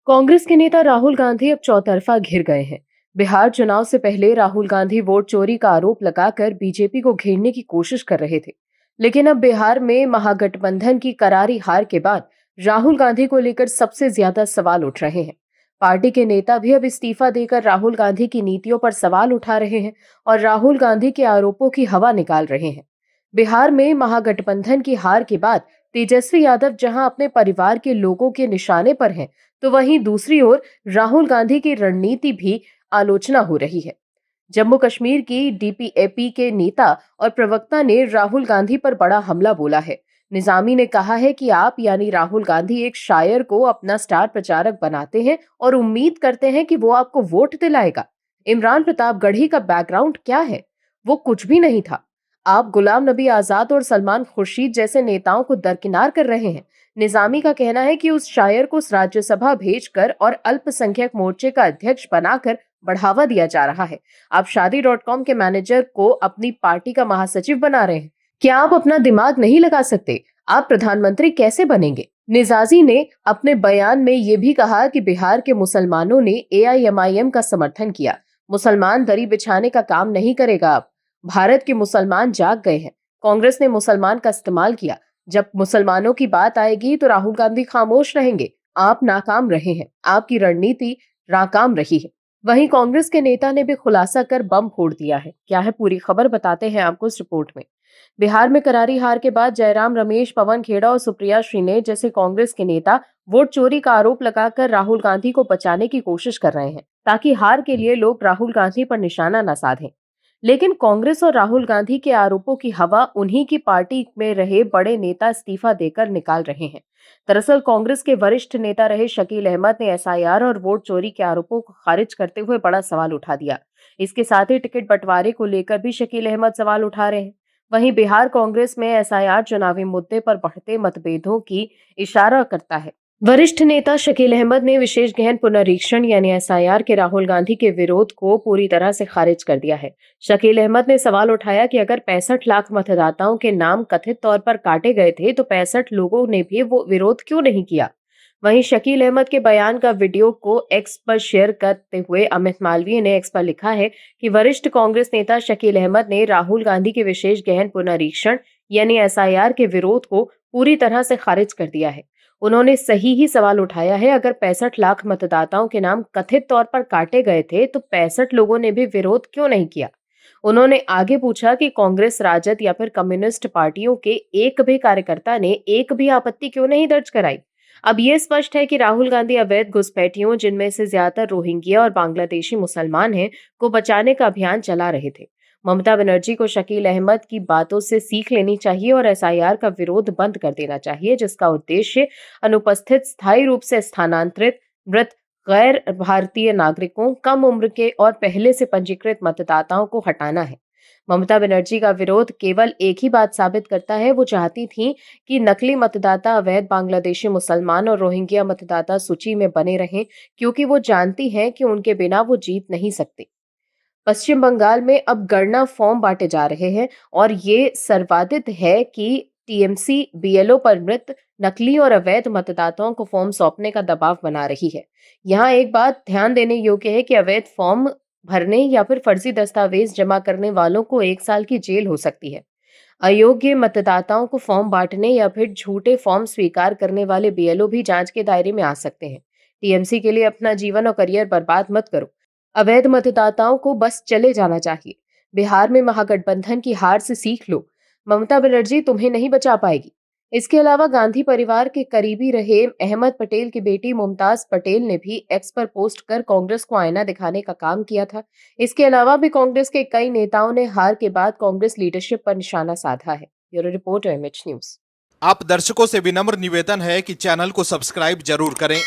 कांग्रेस के नेता राहुल गांधी अब चौतरफा घिर गए हैं। बिहार चुनाव से पहले राहुल गांधी वोट चोरी का आरोप लगाकर बीजेपी को घेरने की कोशिश कर रहे थे, लेकिन अब बिहार में महागठबंधन की करारी हार के बाद राहुल गांधी को लेकर सबसे ज्यादा सवाल उठ रहे हैं। पार्टी के नेता भी अब इस्तीफा देकर राहुल गांधी की नीतियों पर सवाल उठा रहे हैं और राहुल गांधी के आरोपों की हवा निकाल रहे हैं। बिहार में महागठबंधन की हार के बाद तेजस्वी यादव जहां अपने परिवार के लोगों के निशाने पर हैं, तो वहीं दूसरी ओर राहुल गांधी की रणनीति भी आलोचना हो रही है। जम्मू कश्मीर की डीपीएपी के नेता और प्रवक्ता ने राहुल गांधी पर बड़ा हमला बोला है। निजामी ने कहा है कि आप यानी राहुल गांधी एक शायर को अपना स्टार प्रचारक बनाते हैं और उम्मीद करते हैं कि वो आपको वोट दिलाएगा। इमरान प्रतापगढ़ी का बैकग्राउंड क्या है? वो कुछ भी नहीं था। आप गुलाम नबी आजाद और सलमान खुर्शीद जैसे नेताओं को दरकिनार कर रहे हैं। निजामी का कहना है कि उस शायर को राज्यसभा भेजकर और अल्पसंख्यक मोर्चे का अध्यक्ष बनाकर बढ़ावा दिया जा रहा है। आप शादी.com के मैनेजर को अपनी पार्टी का महासचिव बना रहे हैं। क्या आप अपना दिमाग नहीं लगा सकते? आप प्रधानमंत्री कैसे बनेंगे? निजाजी ने अपने बयान में यह भी कहा कि बिहार के मुसलमानों ने एआईएमआईएम का समर्थन किया। मुसलमान दरी बिछाने का काम नहीं करेगा। अब भारत के मुसलमान जाग गए हैं। कांग्रेस ने मुसलमान का इस्तेमाल किया। जब मुसलमानों की बात आएगी तो राहुल गांधी खामोश रहेंगे। आप नाकाम रहे हैं। आपकी रणनीति नाकाम रही है। वहीं कांग्रेस के नेता ने भी खुलासा कर बम फोड़ दिया है। क्या है पूरी खबर, बताते हैं आपको इस रिपोर्ट में। बिहार में करारी हार के बाद जयराम रमेश, पवन खेड़ा और सुप्रिया श्रीनेत जैसे कांग्रेस के नेता वोट चोरी का आरोप लगाकर राहुल गांधी को बचाने की कोशिश कर रहे हैं, ताकि हार के लिए लोग राहुल गांधी पर निशाना न साधें। लेकिन कांग्रेस और राहुल गांधी के आरोपों की हवा उन्हीं की पार्टी में रहे बड़े नेता इस्तीफा देकर निकाल रहे हैं। दरअसल कांग्रेस के वरिष्ठ नेता रहे शकील अहमद ने एसआईआर और वोट चोरी के आरोपों को खारिज करते हुए बड़ा सवाल उठा दिया। इसके साथ ही टिकट बंटवारे को लेकर भी शकील अहमद सवाल उठा रहे हैं। वहीं बिहार कांग्रेस में एसआईआर चुनावी मुद्दे पर बढ़ते मतभेदों की इशारा करता है। वरिष्ठ नेता शकील अहमद ने विशेष गहन पुनरीक्षण यानी एसआईआर के राहुल गांधी के विरोध को पूरी तरह से खारिज कर दिया है। शकील अहमद ने सवाल उठाया कि अगर 65 लाख मतदाताओं के नाम कथित तौर पर काटे गए थे तो 65 लोगों ने भी वो विरोध क्यों नहीं किया। वहीं शकील अहमद के बयान का वीडियो को एक्स पर शेयर करते हुए अमित मालवीय ने एक्स पर लिखा है कि वरिष्ठ कांग्रेस नेता शकील अहमद ने राहुल गांधी के विशेष गहन पुनरीक्षण यानी एसआईआर के विरोध को पूरी तरह से खारिज कर दिया है। उन्होंने सही ही सवाल उठाया है। अगर 65 लाख मतदाताओं के नाम कथित तौर पर काटे गए थे तो 65 लोगों ने भी विरोध क्यों नहीं किया। उन्होंने आगे पूछा कि कांग्रेस, राजद या फिर कम्युनिस्ट पार्टियों के एक भी कार्यकर्ता ने एक भी आपत्ति क्यों नहीं दर्ज कराई। अब ये स्पष्ट है कि राहुल गांधी अवैध घुसपैठियों, जिनमें से ज्यादातर रोहिंग्या और बांग्लादेशी मुसलमान हैं, को बचाने का अभियान चला रहे थे। ममता बनर्जी को शकील अहमद की बातों से सीख लेनी चाहिए और एसआईआर का विरोध बंद कर देना चाहिए, जिसका उद्देश्य अनुपस्थित, स्थायी रूप से स्थानांतरित, मृत, गैर भारतीय नागरिकों, कम उम्र के और पहले से पंजीकृत मतदाताओं को हटाना है। ममता बनर्जी का विरोध केवल एक ही बात साबित करता है। वो चाहती थी कि नकली मतदाता, अवैध बांग्लादेशी मुसलमान और रोहिंग्या मतदाता सूची में बने रहें, क्योंकि वो जानती हैं कि उनके बिना वो जीत नहीं सकती। पश्चिम बंगाल में अब गणना फॉर्म बांटे जा रहे हैं और ये सर्वाधित है कि टीएमसी बीएलओ पर मृत, नकली और अवैध मतदाताओं को फॉर्म सौंपने का दबाव बना रही है। यहाँ एक बात ध्यान देने योग्य है कि अवैध फॉर्म भरने या फिर फर्जी दस्तावेज जमा करने वालों को 1 साल की जेल हो सकती है। अयोग्य मतदाताओं को फॉर्म बांटने या फिर झूठे फॉर्म स्वीकार करने वाले बीएलओ भी जांच के दायरे में आ सकते हैं। टीएमसी के लिए अपना जीवन और करियर बर्बाद मत करो। अवैध मतदाताओं को बस चले जाना चाहिए। बिहार में महागठबंधन की हार से सीख लो। ममता बनर्जी तुम्हें नहीं बचा पाएगी। इसके अलावा गांधी परिवार के करीबी रहे अहमद पटेल की बेटी मुमताज पटेल ने भी एक्स पर पोस्ट कर कांग्रेस को आईना दिखाने का काम किया था। इसके अलावा भी कांग्रेस के कई नेताओं ने हार के बाद कांग्रेस लीडरशिप पर निशाना साधा है। Bureau report, MH news. आप दर्शकों से विनम्र निवेदन है कि चैनल को सब्सक्राइब जरूर करें